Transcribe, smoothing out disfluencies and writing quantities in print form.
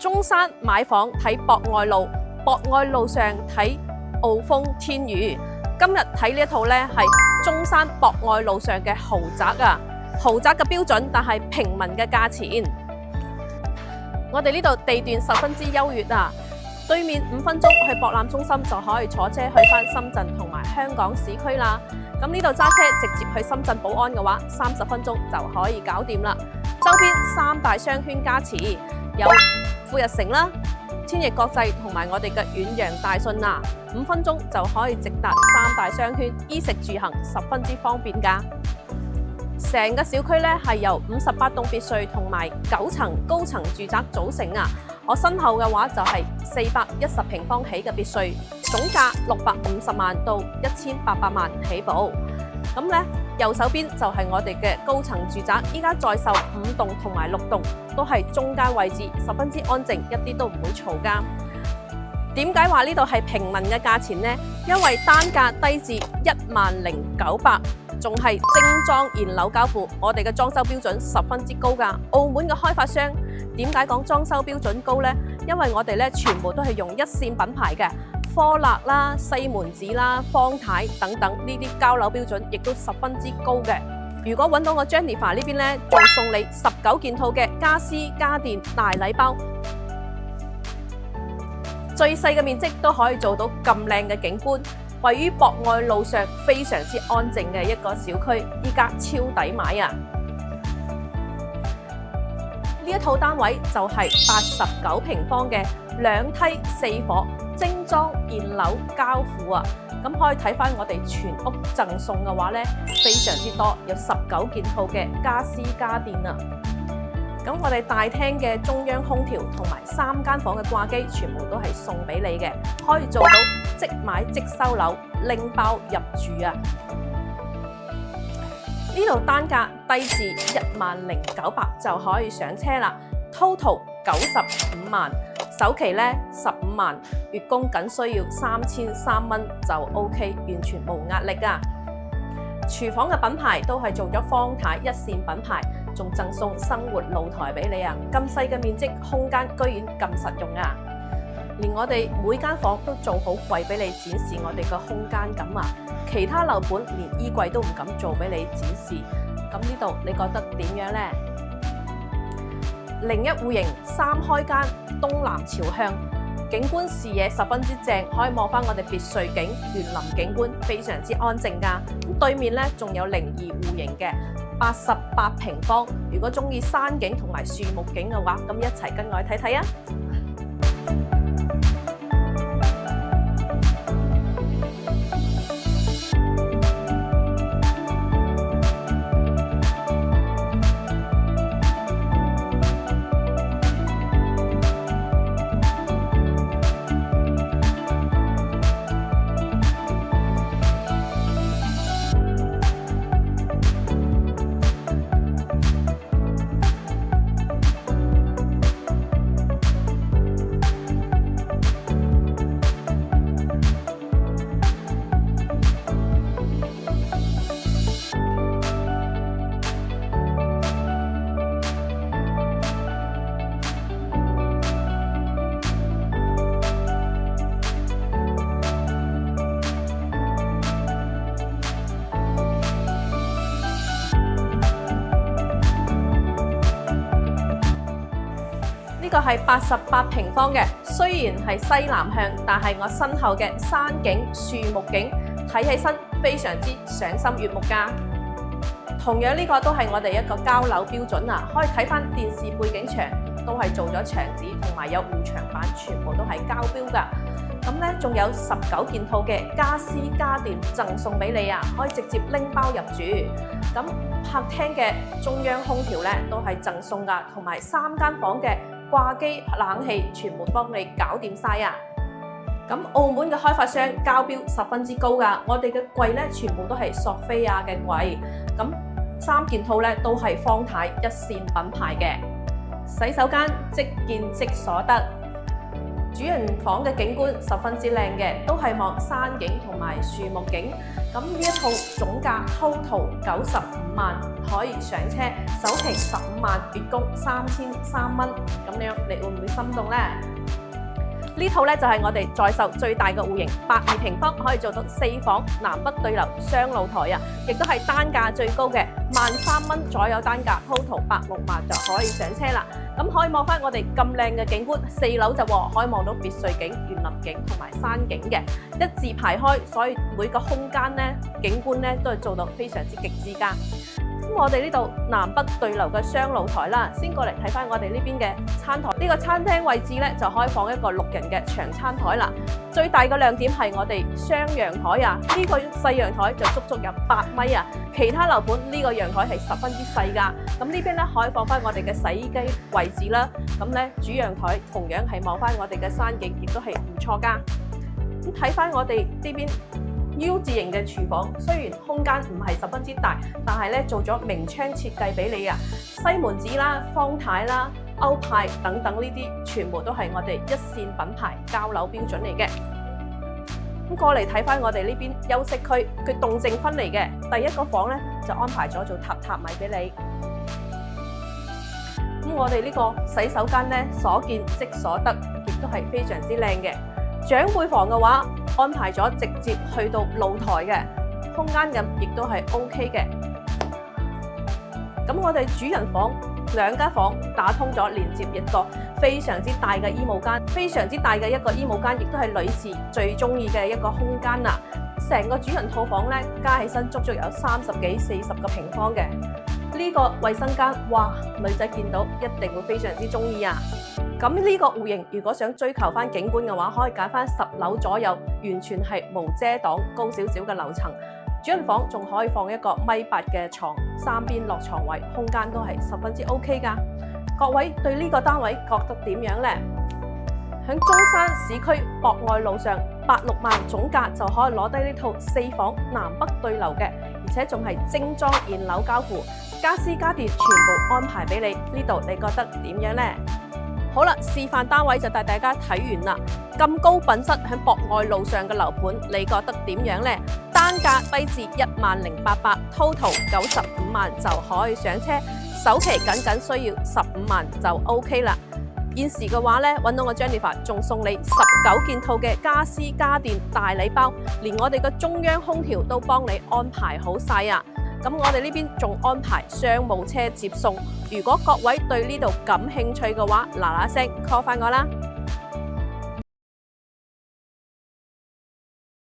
中山買房睇博愛路，博愛路上睇澳豐天宇。今日睇呢一套呢係中山博愛路上嘅豪宅啊，豪宅嘅標準，但係平民嘅價錢。我哋呢度地段十分之優越啊，對面5分鐘去博覽中心就可以坐車去返深圳同埋香港市區啦。咁呢度揸車直接去深圳寶安嘅話，30分鐘就可以搞掂啦。周邊3大商圈加持，有富日城啦、天翼國際同埋我哋嘅遠洋大信啊，5分鐘就可以直達3大商圈，衣食住行十分之方便㗎。成個小區咧係由58棟別墅同埋9層高層住宅組成啊！我身後嘅話就係410平方起嘅別墅，總價650萬到1800萬起步。咁咧右手邊就係我哋嘅高層住宅，依家在售5棟同埋6棟，都係中間位置，十分之安靜，一啲都唔會嘈㗎。點解話呢度係平民嘅價錢呢？因為單價低至10900，仲係精裝現樓交付，我哋嘅裝修標準十分之高㗎。澳門嘅開發商點解講裝修標準高呢？因為我哋咧全部都係用一線品牌嘅科勒啦、西門子啦、方太等等呢啲交樓標準，亦都十分之高嘅。如果揾到我 Jennifer 呢邊咧，仲送你19件套嘅家私家電大禮包。最細嘅面積都可以做到咁靚嘅景觀，位於博愛路上，非常之安靜嘅一個小區，依家超抵買啊！呢一套單位就係89平方嘅2梯4伙精裝現樓交付啊！咁可以睇翻我哋全屋贈送嘅話呢，非常之多，有19件套嘅家私家電啊！咁我哋大廳嘅中央空調同埋3間房嘅掛機，全部都係送俾你嘅，可以做到即買即收樓，拎包入住啊！呢度單價低至10900就可以上車啦 ，total 95萬，首期咧15萬，月供僅需要3300蚊就 OK， 完全冇壓力㗎。廚房嘅品牌都係做咗方太一線品牌，仲贈送生活露台俾你啊！咁細嘅面積，空間居然咁實用啊！連我哋每間房都做好櫃俾你展示我哋嘅空間感啊！其他樓盤連衣櫃都唔敢做俾你展示，咁呢度你覺得點樣呢？另一戶型3開間，東南朝向，景觀視野十分之正，可以望翻我哋別墅景、園林景觀，非常之安靜㗎。咁對面咧仲有02戶型嘅88平方，如果中意山景同埋樹木景嘅話，咁一齊跟我去睇睇啊！呢個係88平方嘅，雖然係西南向，但係我身後嘅山景、樹木景睇起身非常之賞心悅目㗎。同樣呢個都係我哋一個交樓標準啊，可以睇翻電視背景牆都係做咗牆紙，同埋有護牆板，全部都係交標㗎。咁咧仲有19件套嘅家私家電贈送俾你啊，可以直接拎包入住。咁客廳嘅中央空調咧都係贈送㗎，同埋3間房嘅掛機冷氣全部幫你搞掂晒啊！咁澳門嘅開發商交標十分之高㗎，我哋嘅櫃咧全部都係索菲亞嘅櫃，咁3件套咧都係方太一線品牌嘅，洗手間即見即所得。主人房嘅景觀十分之靚嘅，都係望山景同埋樹木景。咁呢一套總價 total 95萬，可以上車，首期15萬，月供3300蚊。咁樣你會唔會心動呢？呢套咧就係我哋在售最大嘅戶型，82平方，可以做到4房南北對流雙露台啊，亦都係單價最高嘅，13000蚊左右單價 ，total 86萬就可以上車啦。咁可以望翻我哋咁靚嘅景觀，4樓就可以望到別墅景、園林景同埋山景嘅，一字排開，所以每個空間咧景觀咧都係做到非常之極致㗎。咁我哋呢度南北對流嘅雙露台啦，先過嚟睇翻我哋呢邊嘅餐台。呢個餐廳位置咧就可以放一個6人嘅長餐台啦。最大嘅亮點係我哋雙陽台啊，呢個細陽台就足足有8米啊。其他樓盤呢個陽台係十分之細㗎。咁呢邊咧可以放翻我哋嘅洗衣機位置啦。咁咧主陽台同樣係望翻我哋嘅山景，亦都係唔錯㗎。咁睇翻我哋呢邊U 字型嘅廚房，雖然空間唔係十分之大，但係咧做咗明窗設計俾你啊，西門子啦、方太啦、歐派等等呢啲，全部都係我哋一線品牌交樓標準嚟嘅。咁過嚟睇翻我哋呢邊休息區，佢動靜分離嘅，第一個房咧就安排咗做榻米俾你。咁我哋呢個洗手間咧，所見即所得，亦都係非常之靚嘅。長輩房嘅話，安排咗直接去到露台嘅空間感，亦都係 OK 嘅。咁我哋主人房2間房打通咗，連接一個非常之大嘅衣帽間，非常之大嘅一個衣帽間，亦都係女士最中意嘅一個空間啦。成個主人套房咧加起身足足有30幾40個平方嘅。呢個衛生間，哇！女仔見到一定會非常之中意啊！咁呢個戶型，如果想追求翻景觀嘅話，可以揀翻10樓左右，完全係無遮擋、高少少嘅樓層。主人房仲可以放一個1.8米嘅床，3邊落床位，空間都係十分之 OK 㗎。各位對呢個單位覺得點樣呢？喺中山市區博愛路上，86萬總價就可以攞低呢套4房南北對流嘅，而且仲係精裝現樓交付，家私家電全部安排俾你。呢度你覺得點樣呢？好啦，示範單位就帶大家睇完啦。咁高品質喺博愛路上嘅樓盤，你覺得點樣呢？單價低至10800 ，total 95萬就可以上車，首期僅需要15萬就 OK 啦。現時嘅話咧，揾到我 Jennifer 仲送你19件套嘅家私家電大禮包，連我哋嘅中央空調都幫你安排好晒啊！咁我哋呢邊仲安排商務車接送，如果各位對呢度感興趣嘅話，嗱嗱聲 call 翻我啦〜